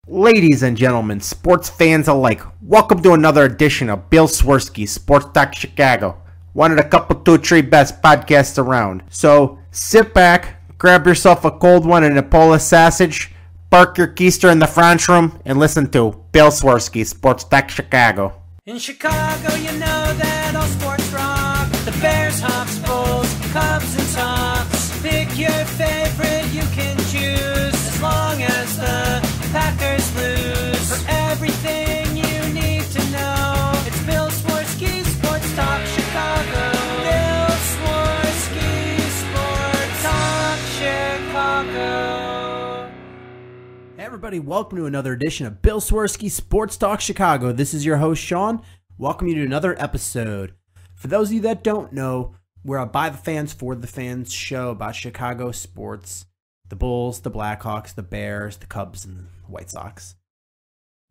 Ladies and gentlemen, sports fans alike, welcome to another edition of Bill Swerski, Sports Talk Chicago. One of the couple, two, three best podcasts around. So sit back, grab yourself a cold one and a Polish sausage, park your keister in the French room, and listen to Bill Swerski, Sports Talk Chicago. In Chicago, you know that all sports rock. The Bears, Hawks, Bulls, Cubs, and Sox. Pick your favorite, you can choose. As long as the Packers lose. For everything you need to know, it's Bill Swerski, Sports Talk Chicago. Bill Swerski, Sports Talk Chicago. Hey everybody, welcome to another edition of Bill Swerski Sports Talk Chicago. This is your host, Sean. Welcome you to another episode. For those of you that don't know, we're a by the fans, for the fans show about Chicago sports. The Bulls, the Blackhawks, the Bears, the Cubs, and the White Sox.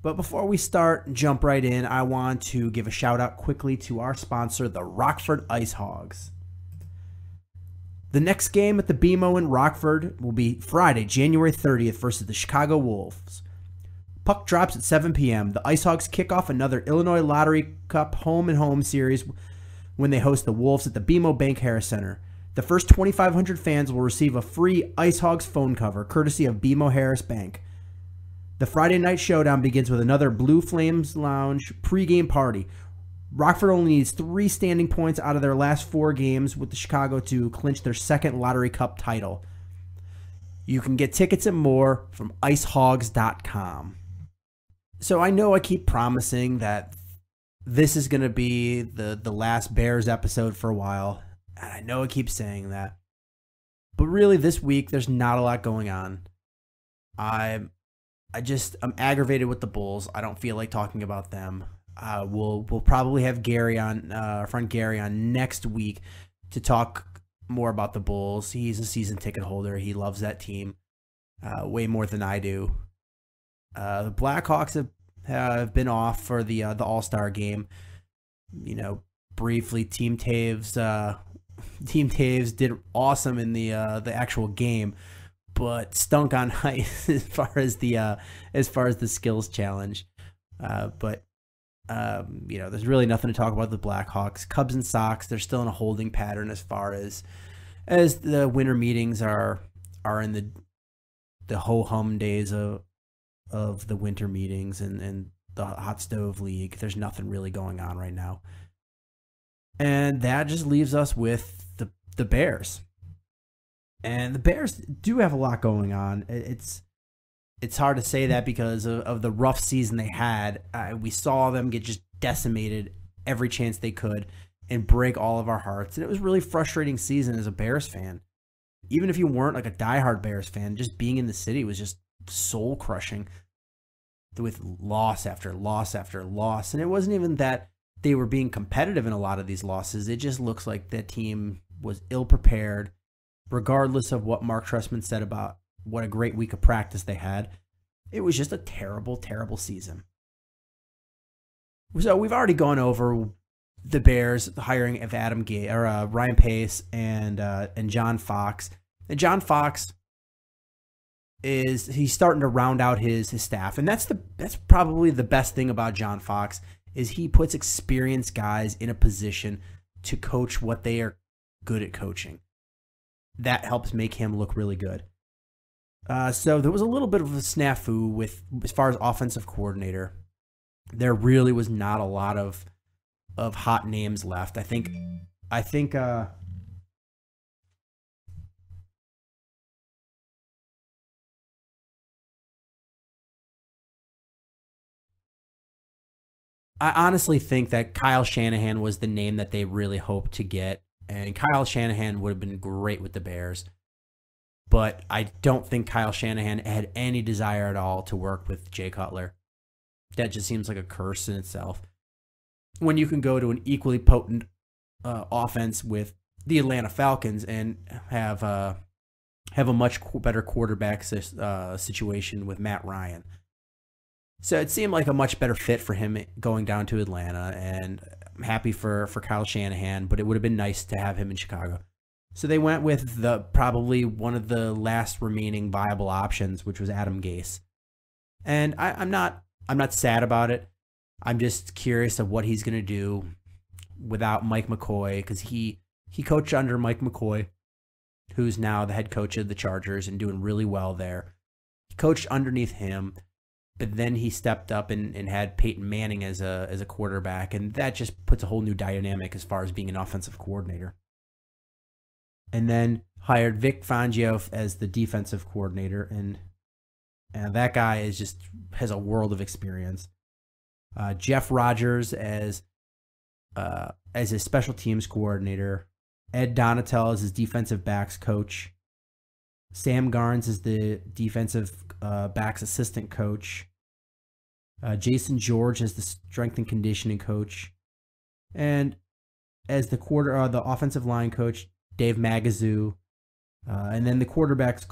But before we start and jump right in, I want to give a shout out quickly to our sponsor, the Rockford Ice Hogs. The next game at the BMO in Rockford will be Friday, January 30th versus the Chicago Wolves. Puck drops at 7 p.m. The Ice Hogs kick off another Illinois Lottery Cup home-and-home series when they host the Wolves at the BMO Bank Harris Center. The first 2,500 fans will receive a free Ice Hogs phone cover, courtesy of BMO Harris Bank. The Friday night showdown begins with another Blue Flames Lounge pregame party. Rockford only needs 3 standing points out of their last 4 games with the Chicago to clinch their second Lottery Cup title. You can get tickets and more from icehogs.com. So I know I keep promising that this is going to be the last Bears episode for a while. And I know I keep saying that. But really this week there's not a lot going on. I'm aggravated with the Bulls. I don't feel like talking about them. We'll probably have Gary on, our friend Gary on next week to talk more about the Bulls. He's a season ticket holder. He loves that team way more than I do. The Blackhawks have been off for the All-Star game. You know, briefly, Team Taves did awesome in the actual game, but stunk on ice as far as the skills challenge. But you know, there's really nothing to talk about the Blackhawks. Cubs and Sox, they're still in a holding pattern as far as the winter meetings are in the ho-hum days of the winter meetings and the hot stove league. There's nothing really going on right now. And that just leaves us with the Bears. And the Bears do have a lot going on. It's hard to say that because of the rough season they had. We saw them get just decimated every chance they could and break all of our hearts. And it was a really frustrating season as a Bears fan. Even if you weren't like a diehard Bears fan, just being in the city was just soul-crushing with loss after loss after loss. And it wasn't even that they were being competitive in a lot of these losses. It just looks like that team was ill-prepared, regardless of what Mark Trestman said about what a great week of practice they had. It was just a terrible, terrible season. So we've already gone over the Bears, the hiring of Ryan Pace and John Fox. And John Fox he's starting to round out his staff, and that's probably the best thing about John Fox is he puts experienced guys in a position to coach what they are good at coaching. That helps make him look really good. So there was a little bit of a snafu as far as offensive coordinator. There really was not a lot of hot names left. I think I honestly think that Kyle Shanahan was the name that they really hoped to get, and Kyle Shanahan would have been great with the Bears. But I don't think Kyle Shanahan had any desire at all to work with Jay Cutler. That just seems like a curse in itself. When you can go to an equally potent offense with the Atlanta Falcons and have a much better quarterback situation with Matt Ryan. So it seemed like a much better fit for him going down to Atlanta, and I'm happy for Kyle Shanahan, but it would have been nice to have him in Chicago. So they went with probably one of the last remaining viable options, which was Adam Gase. And I'm not sad about it. I'm just curious of what he's going to do without Mike McCoy, because he coached under Mike McCoy, who's now the head coach of the Chargers and doing really well there. He coached underneath him, but then he stepped up and had Peyton Manning as a quarterback, and that just puts a whole new dynamic as far as being an offensive coordinator. And then hired Vic Fangio as the defensive coordinator, and that guy has a world of experience. Jeff Rodgers as his special teams coordinator. Ed Donatel as his defensive backs coach. Sam Garnes is the defensive backs assistant coach. Jason George as the strength and conditioning coach. And as the offensive line coach, Dave Magazoo. And then the quarterbacks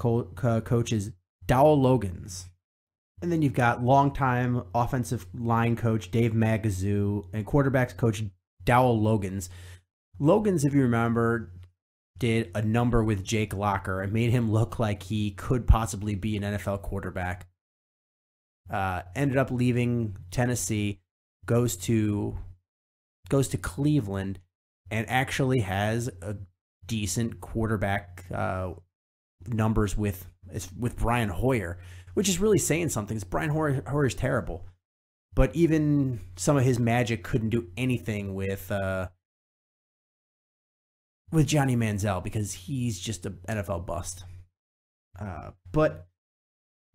coach is Dowell Logans. And then you've got longtime offensive line coach Dave Magazoo and quarterbacks coach Dowell Logans. Logans, if you remember, did a number with Jake Locker and made him look like he could possibly be an NFL quarterback. Ended up leaving Tennessee, goes to Cleveland, and actually has a decent quarterback numbers with Brian Hoyer, which is really saying something. Brian Hoyer's terrible, but even some of his magic couldn't do anything with Johnny Manziel, because he's just an NFL bust. But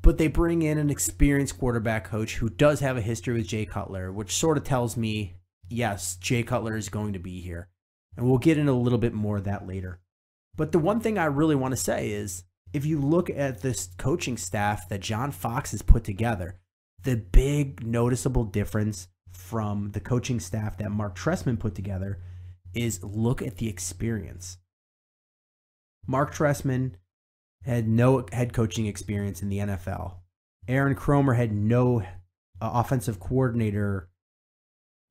they bring in an experienced quarterback coach who does have a history with Jay Cutler, which sort of tells me, yes, Jay Cutler is going to be here. And we'll get into a little bit more of that later. But the one thing I really want to say is, if you look at this coaching staff that John Fox has put together, the big noticeable difference from the coaching staff that Mark Trestman put together is look at the experience. Mark Trestman had no head coaching experience in the NFL. Aaron Kromer had no offensive coordinator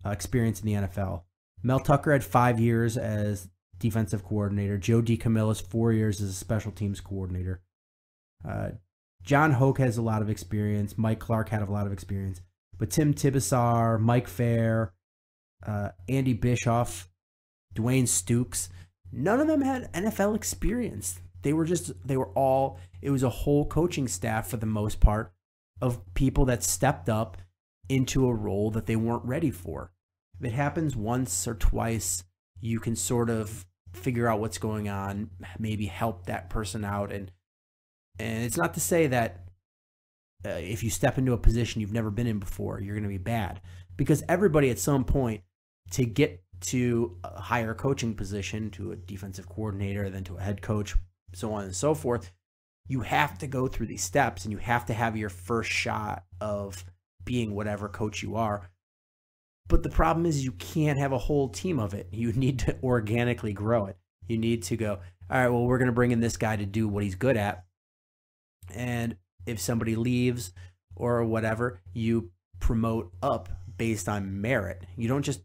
experience in the NFL. Mel Tucker had 5 years as defensive coordinator. Joe DiCamillo's 4 years as a special teams coordinator. John Hoke has a lot of experience. Mike Clark had a lot of experience. But Tim Tibesar, Mike Fair, Andy Bischoff, Dwayne Stukes, none of them had NFL experience. It was a whole coaching staff for the most part of people that stepped up into a role that they weren't ready for. If it happens once or twice, you can sort of figure out what's going on, maybe help that person out. And it's not to say that if you step into a position you've never been in before, you're going to be bad. Because everybody at some point, to get to a higher coaching position, to a defensive coordinator, then to a head coach, so on and so forth, you have to go through these steps, and you have to have your first shot of being whatever coach you are. But the problem is you can't have a whole team of it. You need to organically grow it. You need to go, all right, well, we're going to bring in this guy to do what he's good at. And if somebody leaves or whatever, you promote up based on merit. You don't just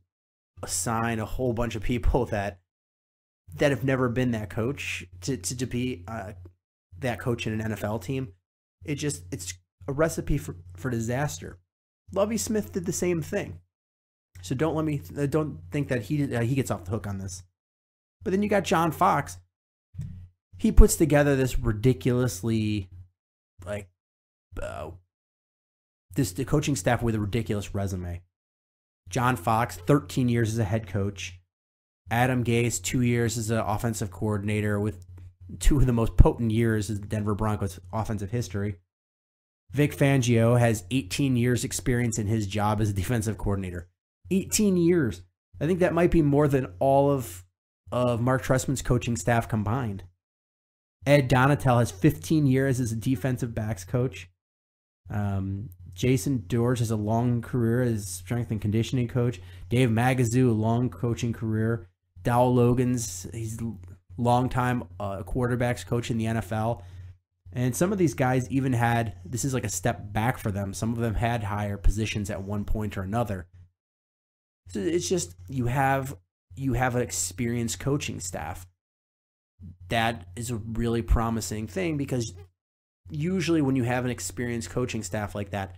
assign a whole bunch of people that have never been that coach to be that coach in an NFL team. It's a recipe for disaster. Lovie Smith did the same thing. So don't think that he gets off the hook on this. But then you got John Fox. He puts together this ridiculously, the coaching staff with a ridiculous resume. John Fox, 13 years as a head coach. Adam Gase, 2 years as an offensive coordinator with 2 of the most potent years in Denver Broncos offensive history. Vic Fangio has 18 years experience in his job as a defensive coordinator. 18 years. I think that might be more than all of Mark Trestman's coaching staff combined. Ed Donatel has 15 years as a defensive backs coach. Jason George has a long career as strength and conditioning coach. Dave Magazoo, a long coaching career. Dowell Logans, he's a long-time quarterbacks coach in the NFL. And some of these guys even had, this is like a step back for them. Some of them had higher positions at one point or another. So it's just, you have an experienced coaching staff. That is a really promising thing, because usually when you have an experienced coaching staff like that,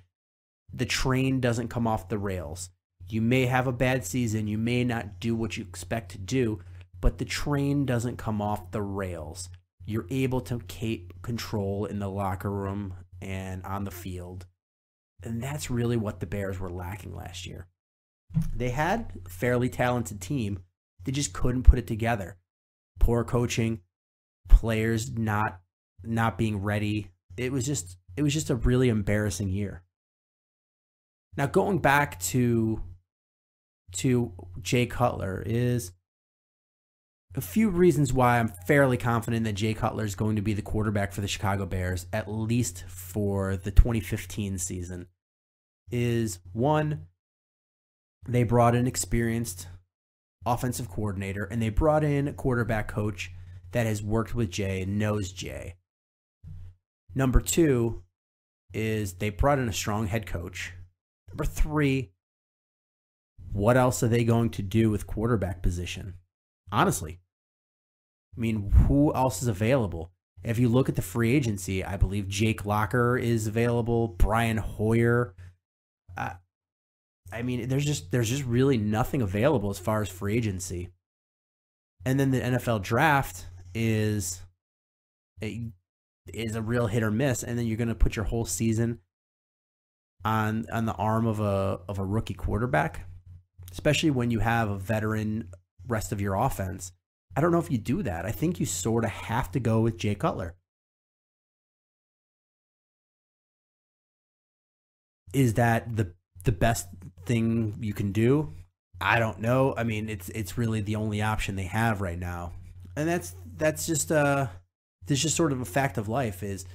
the train doesn't come off the rails. You may have a bad season, you may not do what you expect to do, but the train doesn't come off the rails. You're able to keep control in the locker room and on the field. And that's really what the Bears were lacking last year. They had a fairly talented team. They just couldn't put it together. Poor coaching, players not being ready. It was just a really embarrassing year. Now going back to Jay Cutler is a few reasons why I'm fairly confident that Jay Cutler is going to be the quarterback for the Chicago Bears, at least for the 2015 season, is one, they brought in experienced offensive coordinator, and they brought in a quarterback coach that has worked with Jay and knows Jay. Number two is they brought in a strong head coach. Number three, what else are they going to do with quarterback position? Honestly, I mean, who else is available? If you look at the free agency, I believe Jake Locker is available, Brian Hoyer. I mean, there's just really nothing available as far as free agency. And then the NFL draft is a real hit or miss, and then you're going to put your whole season on the arm of a rookie quarterback, especially when you have a veteran rest of your offense. I don't know if you do that. I think you sort of have to go with Jay Cutler. Is that the best thing you can do? I don't know. I mean, it's really the only option they have right now, and that's just sort of a fact of life. Is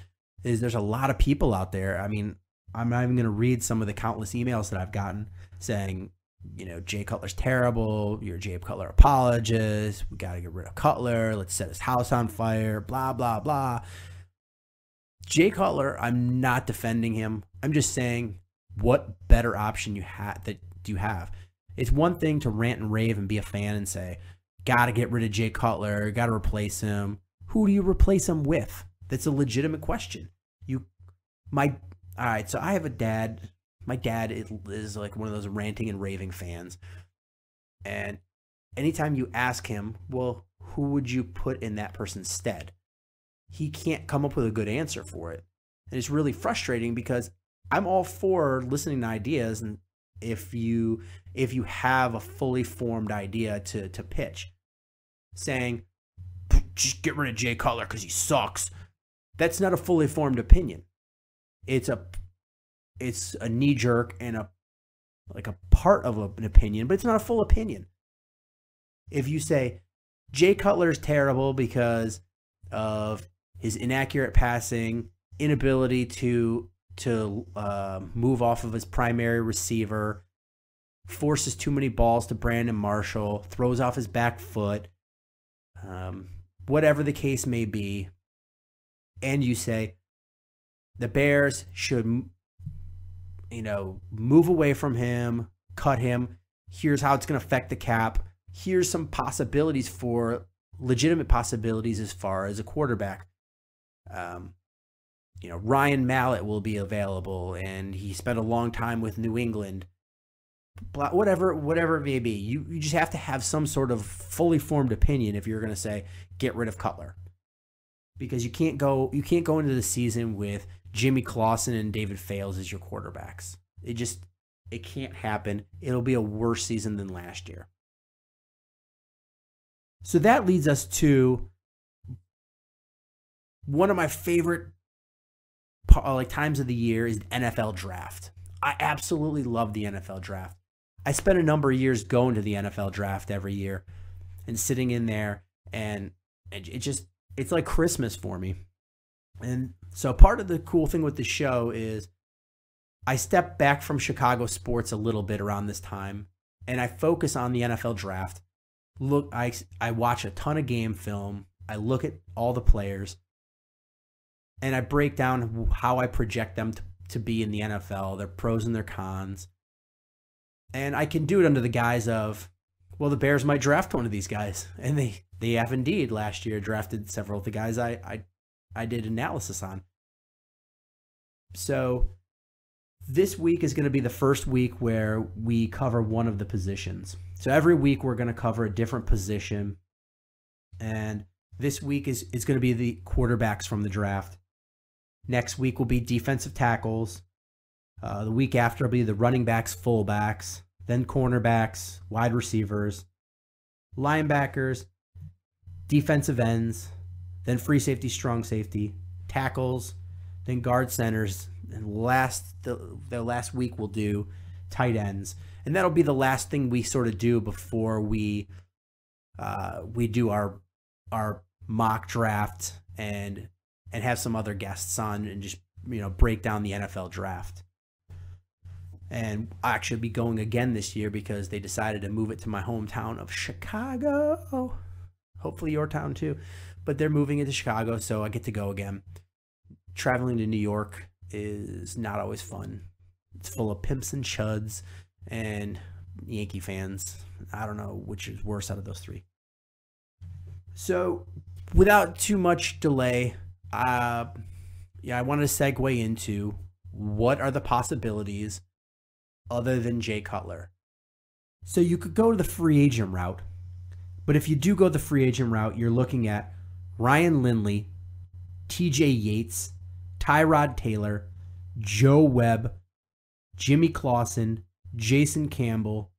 there's a lot of people out there. I mean, I'm not even going to read some of the countless emails that I've gotten saying, you know, Jay Cutler's terrible. You're a Jay Cutler apologist. We got to get rid of Cutler. Let's set his house on fire. Blah blah blah. Jay Cutler, I'm not defending him. I'm just saying, what better option do you have? It's one thing to rant and rave and be a fan and say, got to get rid of Jay Cutler, got to replace him. Who do you replace him with? That's a legitimate question. All right, so I have a dad. My dad is like one of those ranting and raving fans. And anytime you ask him, well, who would you put in that person's stead? He can't come up with a good answer for it. And it's really frustrating because I'm all for listening to ideas, and if you have a fully formed idea to pitch, saying, just get rid of Jay Cutler because he sucks, that's not a fully formed opinion. It's a knee jerk and a part of an opinion, but it's not a full opinion. If you say Jay Cutler is terrible because of his inaccurate passing, inability to move off of his primary receiver, forces too many balls to Brandon Marshall, throws off his back foot, whatever the case may be, and you say the Bears should, move away from him, cut him, here's how it's going to affect the cap, here's some possibilities, for legitimate possibilities as far as a quarterback. Ryan Mallett will be available, and he spent a long time with New England. Whatever it may be, you just have to have some sort of fully formed opinion if you're going to say get rid of Cutler, because you can't go into the season with Jimmy Clausen and David Fales as your quarterbacks. It can't happen. It'll be a worse season than last year. So that leads us to one of my favorite times of the year is the NFL draft. I absolutely love the NFL draft. I spent a number of years going to the NFL draft every year and sitting in there, and it's like Christmas for me. And so part of the cool thing with the show is I step back from Chicago sports a little bit around this time, and I focus on the NFL draft. Look, I watch a ton of game film. I look at all the players, and I break down how I project them to be in the NFL, their pros and their cons. And I can do it under the guise of, well, the Bears might draft one of these guys. And they have indeed last year drafted several of the guys I did analysis on. So This week is going to be the first week where we cover one of the positions. So every week we're going to cover a different position. And this week is going to be the quarterbacks from the draft. Next week will be defensive tackles. The week after will be the running backs, fullbacks, then cornerbacks, wide receivers, linebackers, defensive ends, then free safety, strong safety, tackles, then guard centers, and the last week we'll do tight ends. And that'll be the last thing we sort of do before we do our mock draft and have some other guests on and just, break down the NFL draft. And I'll actually be going again this year because they decided to move it to my hometown of Chicago. Hopefully your town too. But they're moving it to Chicago, so I get to go again. Traveling to New York is not always fun. It's full of pimps and chuds and Yankee fans. I don't know which is worse out of those three. So without too much delay, I wanted to segue into what are the possibilities other than Jay Cutler. So you could go to the free agent route, but if you do go the free agent route, you're looking at Ryan Lindley, TJ Yates, Tyrod Taylor, Joe Webb, Jimmy Clausen, Jason Campbell,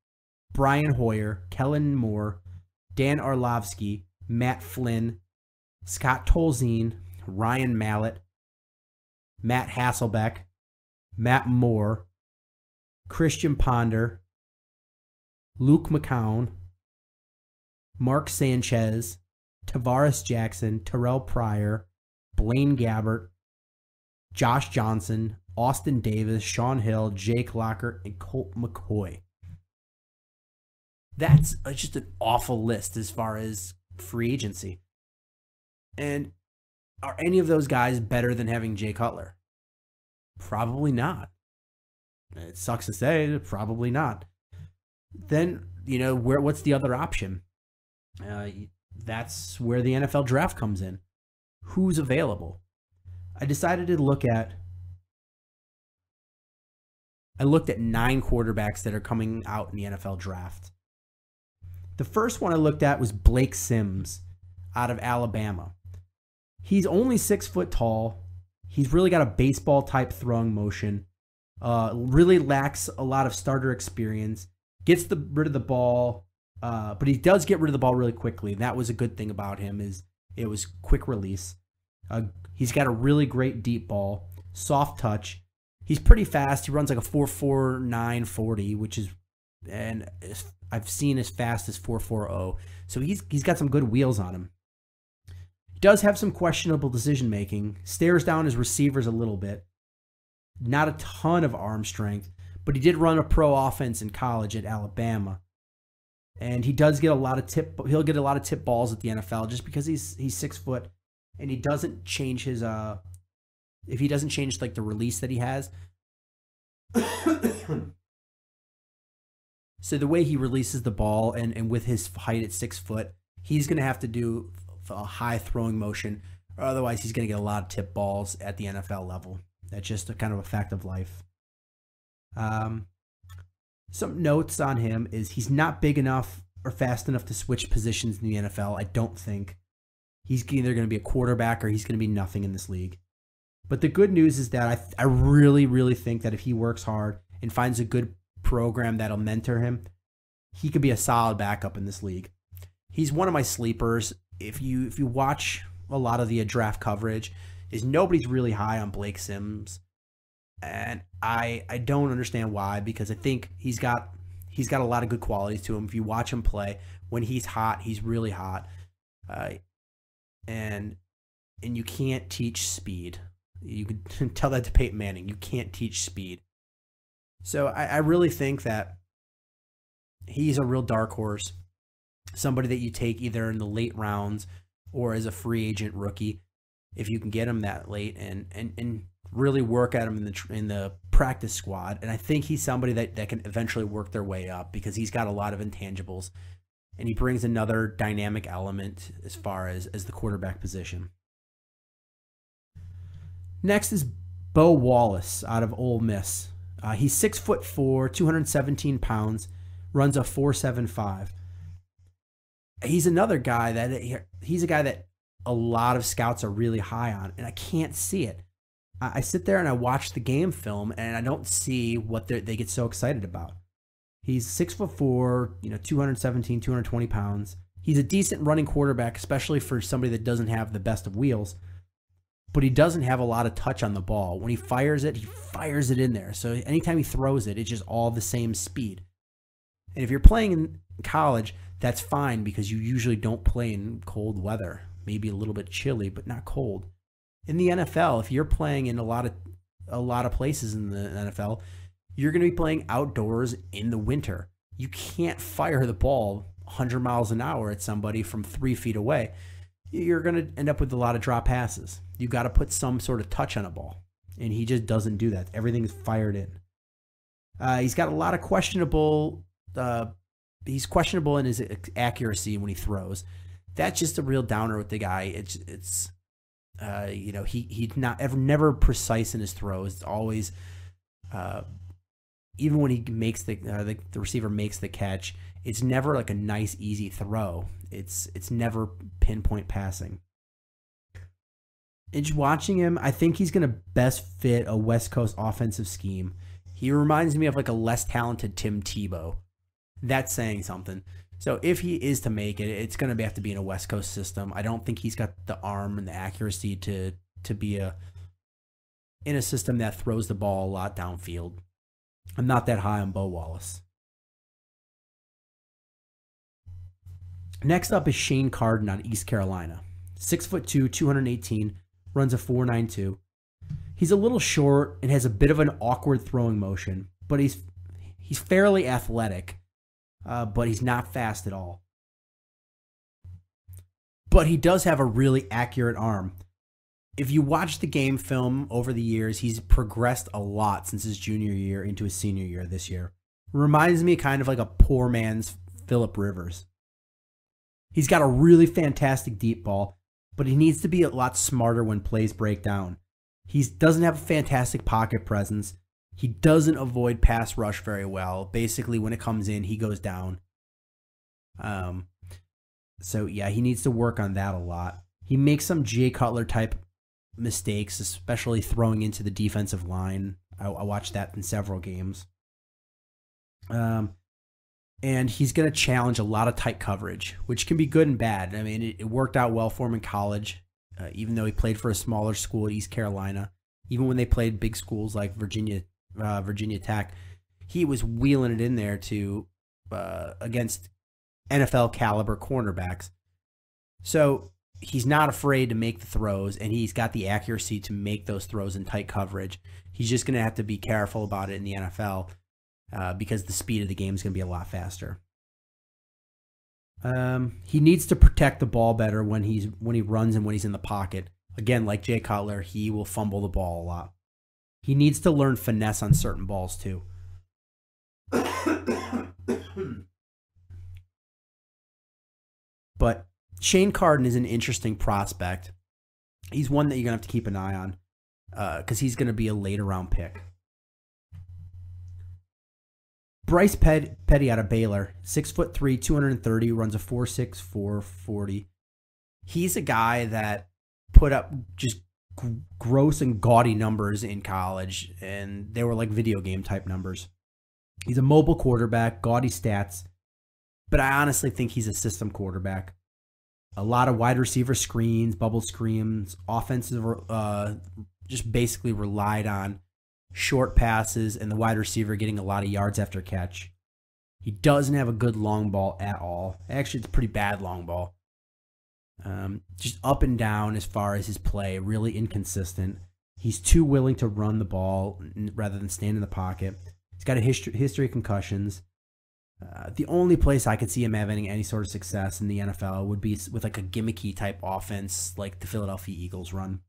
Brian Hoyer, Kellen Moore, Dan Orlovsky, Matt Flynn, Scott Tolzien, Ryan Mallett, Matt Hasselbeck, Matt Moore, Christian Ponder, Luke McCown, Mark Sanchez, Tavares Jackson, Terrell Pryor, Blaine Gabbert, Josh Johnson, Austin Davis, Sean Hill, Jake Locker, and Colt McCoy. That's just an awful list as far as free agency. And are any of those guys better than having Jay Cutler? Probably not. It sucks to say, probably not. Then, what's the other option? That's where the NFL draft comes in. Who's available? I decided to look at 9 quarterbacks that are coming out in the NFL draft. The first one I looked at was Blake Sims out of Alabama. He's only 6 foot tall. He's really got a baseball type throwing motion. Really lacks a lot of starter experience. Gets rid of the ball, but he does get rid of the ball really quickly. And that was a good thing about him, is it was quick release. He's got a really great deep ball, soft touch. He's pretty fast. He runs like a 4.49 40, which is, and I've seen as fast as 4.40. So he's got some good wheels on him. He does have some questionable decision making. Stares down his receivers a little bit. Not a ton of arm strength, but he did run a pro offense in college at Alabama. And he does get a lot of he'll get a lot of tip balls at the NFL just because he's 6 foot and he doesn't change his if he doesn't change like the release that he has. So the way he releases the ball and with his height at 6 foot, he's going to have to do a high throwing motion, or otherwise he's going to get a lot of tip balls at the NFL level. That's just a kind of a fact of life. Some notes on him is he's not big enough or fast enough to switch positions in the NFL. I don't think. He's either going to be a quarterback or he's going to be nothing in this league. But the good news is that I really, really think that if he works hard and finds a good program that'll mentor him, he could be a solid backup in this league. He's one of my sleepers. If you watch a lot of the draft coverage, is nobody's really high on Blake Sims. And I don't understand why, because I think he's got a lot of good qualities to him. If you watch him play, when he's hot, he's really hot. And you can't teach speed. You can tell that to Peyton Manning. You can't teach speed. So I really think that he's a real dark horse. Somebody that you take either in the late rounds or as a free agent rookie, if you can get him that late and really work at him in the practice squad. And I think he's somebody that can eventually work their way up because he's got a lot of intangibles and he brings another dynamic element as far as the quarterback position. Next is Bo Wallace out of Ole Miss. He's 6'4", 217 pounds, runs a 4.75. He's another guy he's a guy that a lot of scouts are really high on, and I can't see it. I sit there and I watch the game film, and I don't see what they get so excited about. He's 6'4", 217, 220 pounds. He's a decent running quarterback, especially for somebody that doesn't have the best of wheels. But he doesn't have a lot of touch on the ball. When he fires it in there. So anytime he throws it, it's just all the same speed. And if you're playing in college, that's fine because you usually don't play in cold weather. Maybe a little bit chilly, but not cold. In the NFL, if you're playing in a lot of places in the NFL, you're going to be playing outdoors in the winter. You can't fire the ball 100 miles an hour at somebody from 3 feet away. You're going to end up with a lot of drop passes. You got to put some sort of touch on a ball, and he just doesn't do that. Everything is fired in. He's got a lot of questionable. He's questionable in his accuracy when he throws. That's just a real downer with the guy. He's never precise in his throws. It's always, even when he makes the receiver makes the catch, it's never like a nice easy throw. It's never pinpoint passing. And just watching him, I think he's going to best fit a West Coast offensive scheme. He reminds me of like a less talented Tim Tebow. That's saying something. So if he is to make it, it's going to have to be in a West Coast system. I don't think he's got the arm and the accuracy to be in a system that throws the ball a lot downfield. I'm not that high on Bo Wallace. Next up is Shane Carden on East Carolina. 6'2", 218, runs a 4.92. He's a little short and has a bit of an awkward throwing motion, but he's fairly athletic, but he's not fast at all. But he does have a really accurate arm. If you watch the game film over the years, he's progressed a lot since his junior year into his senior year this year. Reminds me kind of like a poor man's Phillip Rivers. He's got a really fantastic deep ball, but he needs to be a lot smarter when plays break down. He doesn't have a fantastic pocket presence. He doesn't avoid pass rush very well. Basically, when it comes in, he goes down. So yeah, he needs to work on that a lot. He makes some Jay Cutler type mistakes, especially throwing into the defensive line. I watched that in several games. And he's going to challenge a lot of tight coverage, which can be good and bad. I mean, it worked out well for him in college, even though he played for a smaller school at East Carolina. Even when they played big schools like Virginia Tech, he was wheeling it in there to against NFL caliber cornerbacks. So he's not afraid to make the throws, and he's got the accuracy to make those throws in tight coverage. He's just going to have to be careful about it in the NFL. Because the speed of the game is going to be a lot faster. He needs to protect the ball better when he runs and when he's in the pocket. Again, like Jay Cutler, he will fumble the ball a lot. He needs to learn finesse on certain balls too. But Shane Carden is an interesting prospect. He's one that you're going to have to keep an eye on because he's going to be a later round pick. Bryce Petty out of Baylor, 6'3", 230, runs a 4.6, 4.40. He's a guy that put up just gross and gaudy numbers in college, and they were like video game type numbers. He's a mobile quarterback, gaudy stats, but I honestly think he's a system quarterback. A lot of wide receiver screens, bubble screens, offensive just basically relied on short passes and the wide receiver getting a lot of yards after catch. He doesn't have a good long ball at all. Actually, it's a pretty bad long ball. Just up and down as far as his play, really inconsistent. He's too willing to run the ball rather than stand in the pocket. He's got a history of concussions. The only place I could see him having any sort of success in the NFL would be with like a gimmicky type offense like the Philadelphia Eagles run.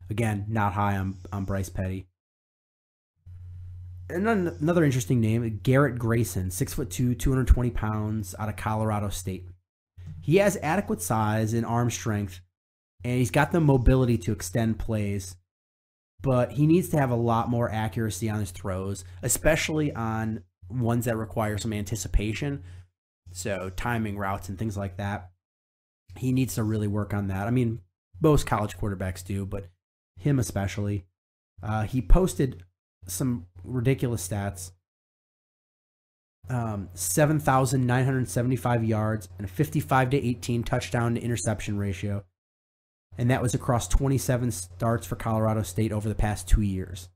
Again, not high on Bryce Petty. And another interesting name, Garrett Grayson, 6'2", 220 pounds, out of Colorado State. He has adequate size and arm strength, and he's got the mobility to extend plays. but he needs to have a lot more accuracy on his throws, especially on ones that require some anticipation. So timing routes and things like that. He needs to really work on that. I mean, most college quarterbacks do, but him especially. He posted some ridiculous stats. 7,975 yards and a 55-18 touchdown to interception ratio. And that was across 27 starts for Colorado State over the past 2 years.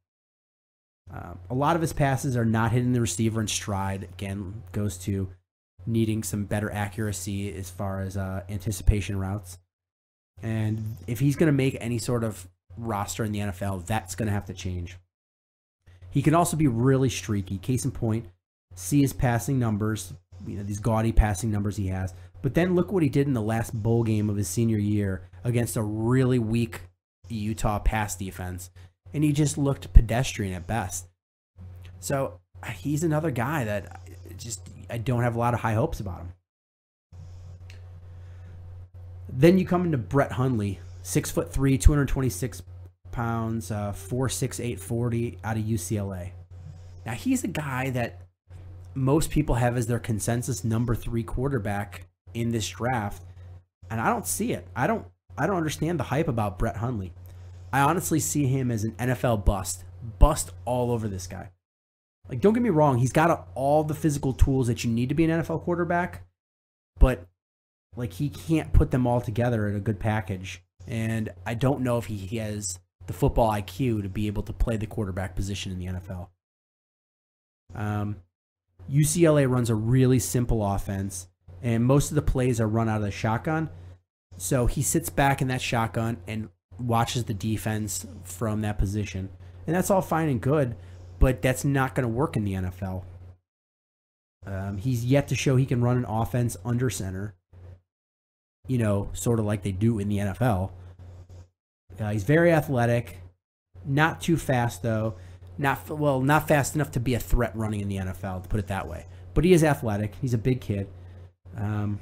A lot of his passes are not hitting the receiver in stride. Again, goes to needing some better accuracy as far as anticipation routes. And if he's going to make any sort of roster in the NFL, that's going to have to change. He can also be really streaky. Case in point, see his passing numbers, these gaudy passing numbers he has. But then look what he did in the last bowl game of his senior year against a really weak Utah pass defense. And he just looked pedestrian at best. So he's another guy that I don't have a lot of high hopes about him. Then you come into Brett Hundley, 6'3", 226 pounds, 4'6", 840 out of UCLA. Now he's a guy that most people have as their consensus number 3 quarterback in this draft, and I don't see it. I don't understand the hype about Brett Hundley. I honestly see him as an NFL bust all over this guy. Like, don't get me wrong, he's got all the physical tools that you need to be an NFL quarterback, but like he can't put them all together in a good package. And I don't know if he has the football IQ to be able to play the quarterback position in the NFL. UCLA runs a really simple offense, and most of the plays are run out of the shotgun. So he sits back in that shotgun and watches the defense from that position. And that's all fine and good, but that's not going to work in the NFL. He's yet to show he can run an offense under center, sort of like they do in the NFL. He's very athletic, not too fast though. Not fast enough to be a threat running in the NFL, to put it that way. But he is athletic. He's a big kid. And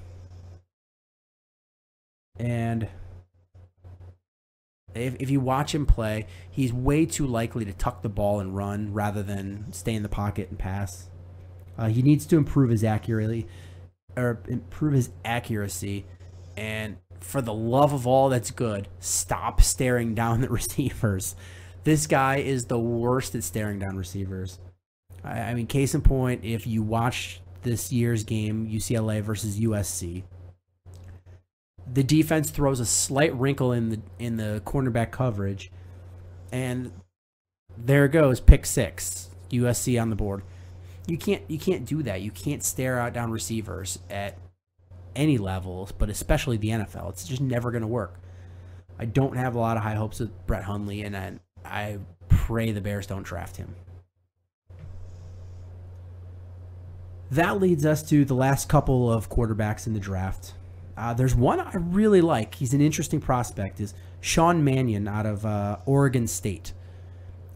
if you watch him play, he's way too likely to tuck the ball and run rather than stay in the pocket and pass. He needs to improve his accuracy. And for the love of all that's good, stop staring down the receivers. This guy is the worst at staring down receivers. I mean, case in point, if you watch this year's game, UCLA versus USC, the defense throws a slight wrinkle in the cornerback coverage, and there goes pick 6, USC on the board. You can't do that. You can't stare out down receivers at any levels, but especially the NFL. It's just never going to work. I don't have a lot of high hopes with Brett Hundley, and I pray the Bears don't draft him. That leads us to the last couple of quarterbacks in the draft. There's one I really like. He's an interesting prospect. Is Sean Mannion out of Oregon State.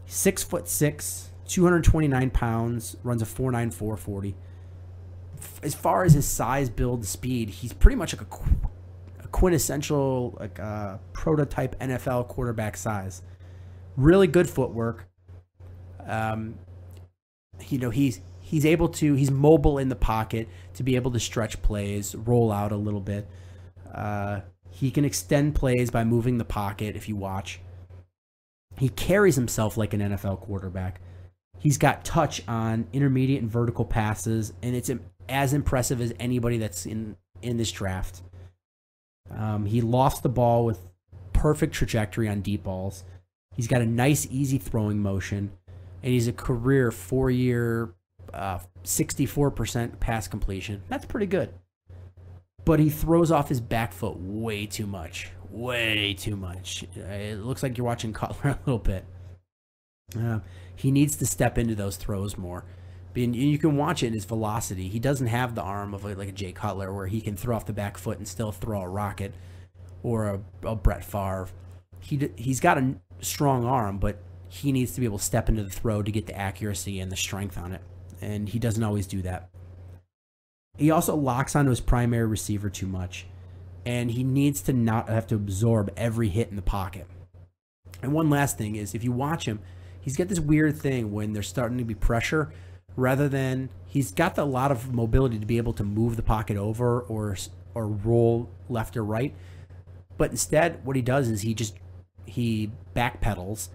6'6", 229 pounds, runs a 4.94 40. As far as his size, build, speed, he's pretty much like a quintessential prototype NFL quarterback size. Really good footwork. He's mobile in the pocket to be able to stretch plays, roll out a little bit. He can extend plays by moving the pocket if you watch. He carries himself like an NFL quarterback. He's got touch on intermediate and vertical passes, and it's as impressive as anybody that's in this draft. He lofts the ball with perfect trajectory on deep balls. He's got a nice, easy throwing motion, and he's a career 4-year, 64% pass completion. That's pretty good. But he throws off his back foot way too much. Way too much. It looks like you're watching Cutler a little bit. He needs to step into those throws more. You can watch it in his velocity. He doesn't have the arm of like a Jay Cutler where he can throw off the back foot and still throw a rocket, or a Brett Favre. He's got a strong arm, but he needs to be able to step into the throw to get the accuracy and the strength on it, and he doesn't always do that. He also locks onto his primary receiver too much, and he needs to not have to absorb every hit in the pocket. And one last thing is, if you watch him, he's got this weird thing when there's starting to be pressure, rather than he's got a lot of mobility to be able to move the pocket over or roll left or right. But instead, what he does is he backpedals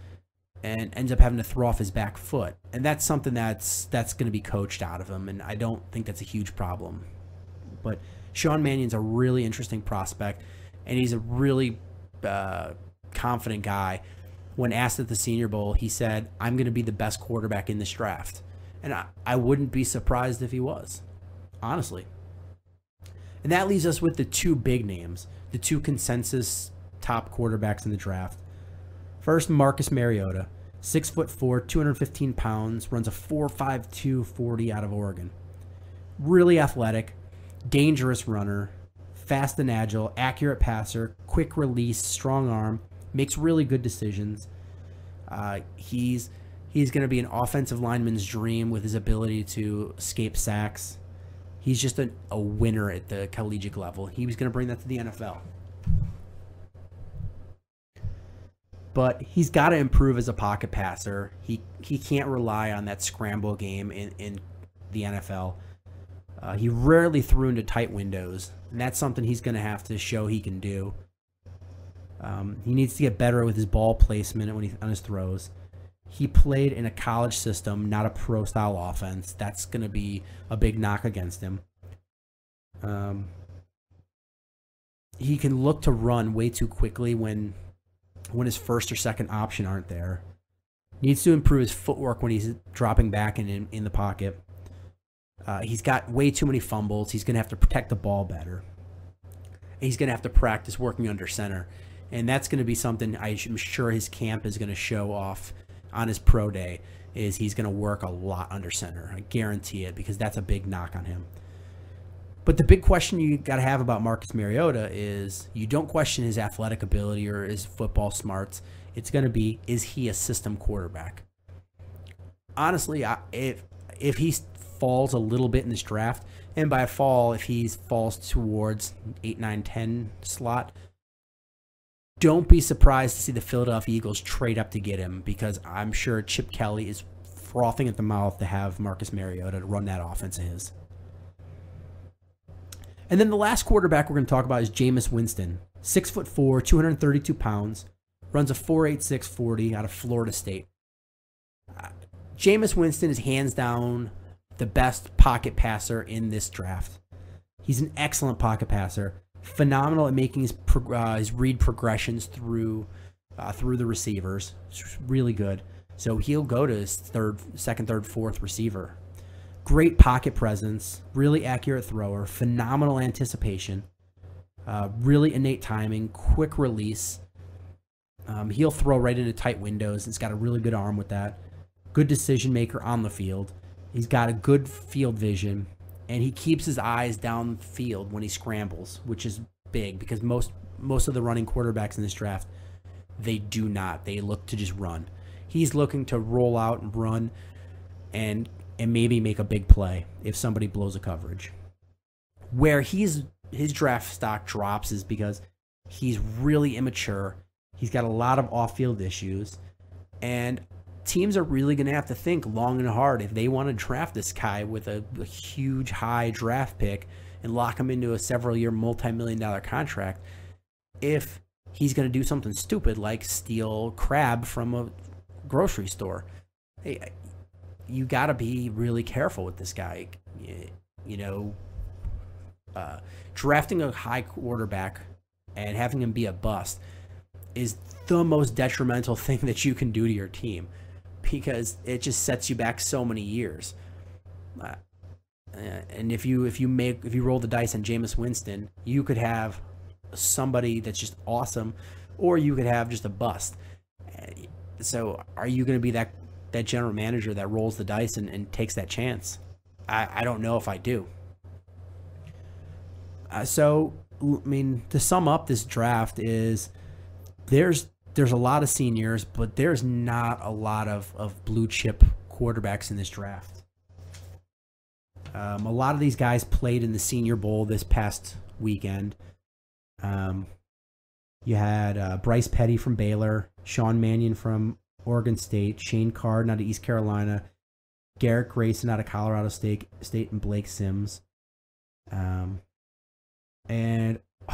and ends up having to throw off his back foot. And that's something that's going to be coached out of him, and I don't think that's a huge problem. But Sean Mannion's a really interesting prospect, and he's a really confident guy. When asked at the Senior Bowl, he said, "I'm going to be the best quarterback in this draft." And I wouldn't be surprised if he was, honestly. And that leaves us with the two big names, the two consensus top quarterbacks in the draft. First, Marcus Mariota, 6'4", 215 pounds, runs a 4.52 40 out of Oregon. Really athletic, dangerous runner, fast and agile, accurate passer, quick release, strong arm, makes really good decisions. He's going to be an offensive lineman's dream with his ability to escape sacks. He's just a winner at the collegiate level. He was going to bring that to the NFL. But he's got to improve as a pocket passer. He can't rely on that scramble game in the NFL. He rarely threw into tight windows, and that's something he's going to have to show he can do. He needs to get better with his ball placement on his throws. He played in a college system, not a pro-style offense. That's going to be a big knock against him. He can look to run way too quickly when his first or second option aren't there. Needs to improve his footwork when he's dropping back and in the pocket. He's got way too many fumbles. He's going to have to protect the ball better. He's going to have to practice working under center. And that's going to be something I'm sure his camp is going to show off on his pro day, is he's going to work a lot under center. I guarantee it, because that's a big knock on him. But the big question you got to have about Marcus Mariota is, you don't question his athletic ability or his football smarts. It's going to be, is he a system quarterback? Honestly, if he falls a little bit in this draft, and by fall, if he falls towards 8, 9, 10 slot, don't be surprised to see the Philadelphia Eagles trade up to get him, because I'm sure Chip Kelly is frothing at the mouth to have Marcus Mariota to run that offense of his. And then the last quarterback we're going to talk about is Jameis Winston, 6'4", 232 pounds, runs a 4.86 40 out of Florida State. Jameis Winston is hands down the best pocket passer in this draft. He's an excellent pocket passer, phenomenal at making his read progressions through the receivers. It's really good. So he'll go to his second, third, fourth receiver. Great pocket presence, really accurate thrower, phenomenal anticipation, really innate timing, quick release. He'll throw right into tight windows. He's got a really good arm with that. Good decision maker on the field. He's got a good field vision, and he keeps his eyes downfield when he scrambles, which is big, because most of the running quarterbacks in this draft, they do not. They look to just run. He's looking to roll out and run and maybe make a big play if somebody blows a coverage. Where his draft stock drops is because he's really immature. He's got a lot of off-field issues, and teams are really going to have to think long and hard if they want to draft this guy with a huge high draft pick and lock him into a several-year, multi-million-dollar contract, if he's going to do something stupid like steal crab from a grocery store. Hey, you got to be really careful with this guy. Drafting a high quarterback and having him be a bust is the most detrimental thing that you can do to your team, because it just sets you back so many years. And if you roll the dice on Jameis Winston, you could have somebody that's just awesome, or you could have just a bust. So are you going to be that general manager that rolls the dice and takes that chance? I don't know if I do. So, I mean, to sum up this draft is there's a lot of seniors, but there's not a lot of blue chip quarterbacks in this draft. A lot of these guys played in the Senior Bowl this past weekend. You had Bryce Petty from Baylor, Sean Mannion from Oregon State, Shane Carden out of East Carolina, Garrett Grayson out of Colorado State, and Blake Sims. And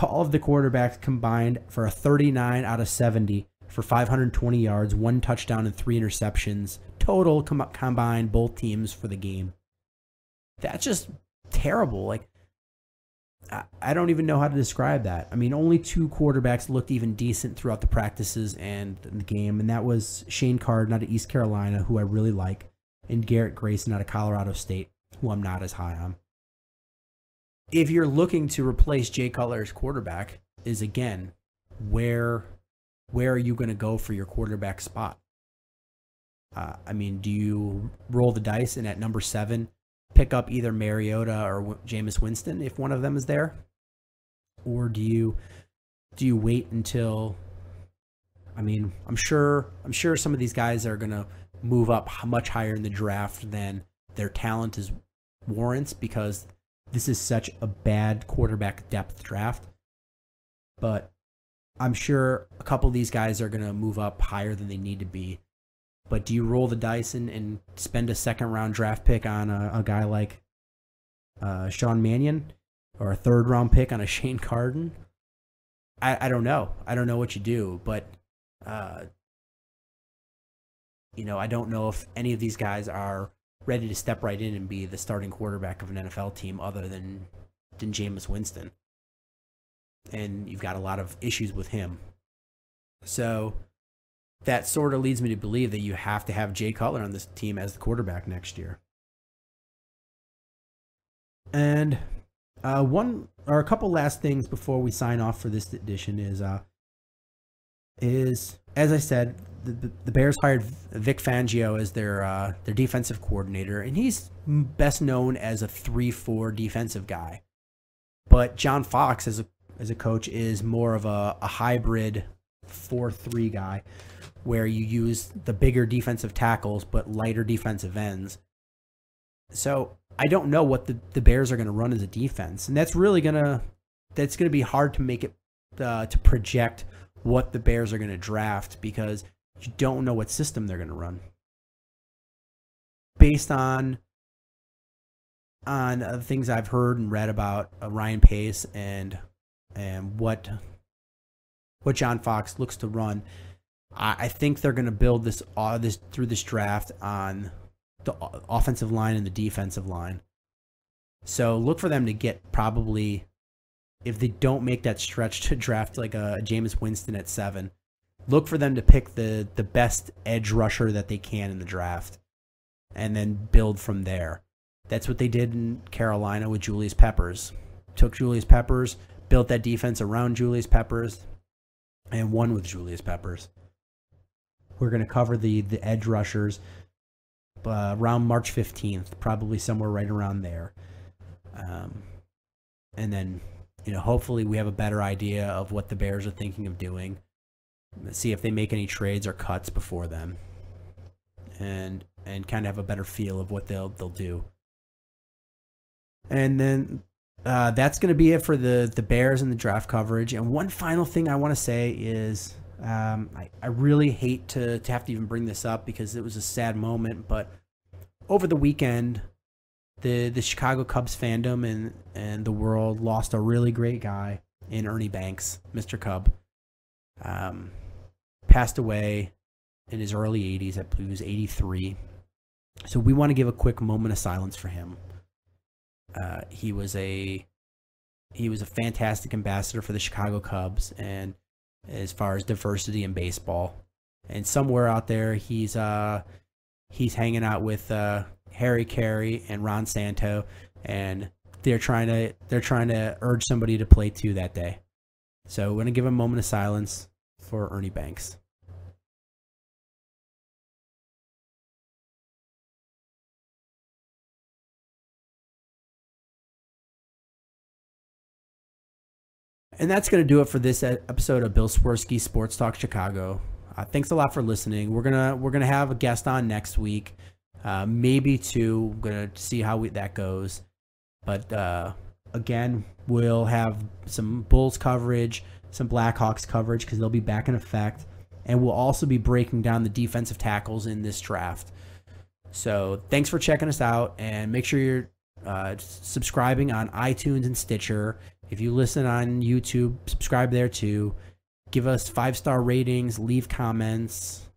all of the quarterbacks combined for a 39 out of 70 for 520 yards, 1 touchdown, and 3 interceptions. Total combined, both teams for the game. That's just terrible. Like, I don't even know how to describe that. I mean, only 2 quarterbacks looked even decent throughout the practices and the game, and that was Shane Carden out of East Carolina, who I really like, and Garrett Grayson out of Colorado State, who I'm not as high on. If you're looking to replace Jay Cutler as quarterback, is again, where are you going to go for your quarterback spot? I mean, do you roll the dice and at number 7 pick up either Mariota or Jameis Winston if one of them is there? Or do you wait until, I mean, I'm sure some of these guys are going to move up much higher in the draft than their talent is warrants, because this is such a bad quarterback depth draft. But I'm sure a couple of these guys are going to move up higher than they need to be. But do you roll the dice and spend a second-round draft pick on a guy like Sean Mannion, or a third-round pick on a Shane Carden? I don't know. I don't know what you do. But, I don't know if any of these guys are ready to step right in and be the starting quarterback of an NFL team other than Jameis Winston. And you've got a lot of issues with him. So that sort of leads me to believe that you have to have Jay Cutler on this team as the quarterback next year. And a couple last things before we sign off for this edition is as I said, the Bears hired Vic Fangio as their defensive coordinator, and he's best known as a 3-4 defensive guy. But John Fox as a coach is more of a hybrid 4-3 guy, where you use the bigger defensive tackles but lighter defensive ends. So I don't know what the Bears are going to run as a defense, and that's going to be hard to make it to project what the Bears are going to draft, because you don't know what system they're going to run. Based on things I've heard and read about Ryan Pace and what John Fox looks to run, I think they're going to build this through this draft on the offensive line and the defensive line. So look for them to get probably, if they don't make that stretch to draft like a Jameis Winston at 7, look for them to pick the best edge rusher that they can in the draft and then build from there. That's what they did in Carolina with Julius Peppers. Took Julius Peppers, built that defense around Julius Peppers, and won with Julius Peppers. We're going to cover the edge rushers around March 15th, probably somewhere right around there. And then, hopefully we have a better idea of what the Bears are thinking of doing. See if they make any trades or cuts before then. And kind of have a better feel of what they'll do. And then that's going to be it for the Bears and the draft coverage. And one final thing I want to say is I really hate to have to even bring this up because it was a sad moment, but over the weekend, the Chicago Cubs fandom and the world lost a really great guy in Ernie Banks, Mr. Cub. Passed away in his early 80s. I believe he was 83. So we want to give a quick moment of silence for him. He was a fantastic ambassador for the Chicago Cubs, and as far as diversity in baseball, and somewhere out there he's hanging out with Harry Carey and Ron Santo, and they're trying to urge somebody to play 2 that day. So we're gonna give a moment of silence for Ernie Banks. And that's going to do it for this episode of Bill Swerski Sports Talk Chicago. Thanks a lot for listening. We're gonna have a guest on next week, maybe 2. We're gonna see how that goes. But again, we'll have some Bulls coverage, some Blackhawks coverage because they'll be back in effect. And we'll also be breaking down the defensive tackles in this draft. So thanks for checking us out, and make sure you're subscribing on iTunes and Stitcher. If you listen on YouTube, subscribe there too. Give us 5-star ratings, leave comments.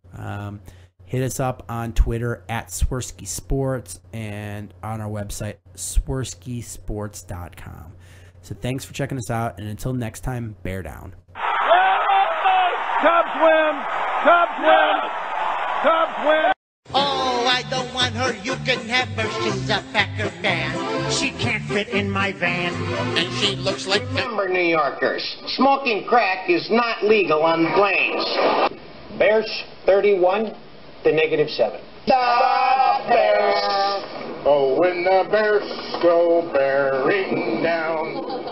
Hit us up on Twitter at Swerski Sports and on our website, swerskisports.com. So thanks for checking us out, and until next time, bear down. Cubs win! Cubs win! Cubs win! Oh, I don't want her. You can have her. She's a Packer fan. She can't fit in my van. And she looks like... Remember, New Yorkers, smoking crack is not legal on planes. Bears 31 to -7. The Bears! Oh, when the Bears go bearing down.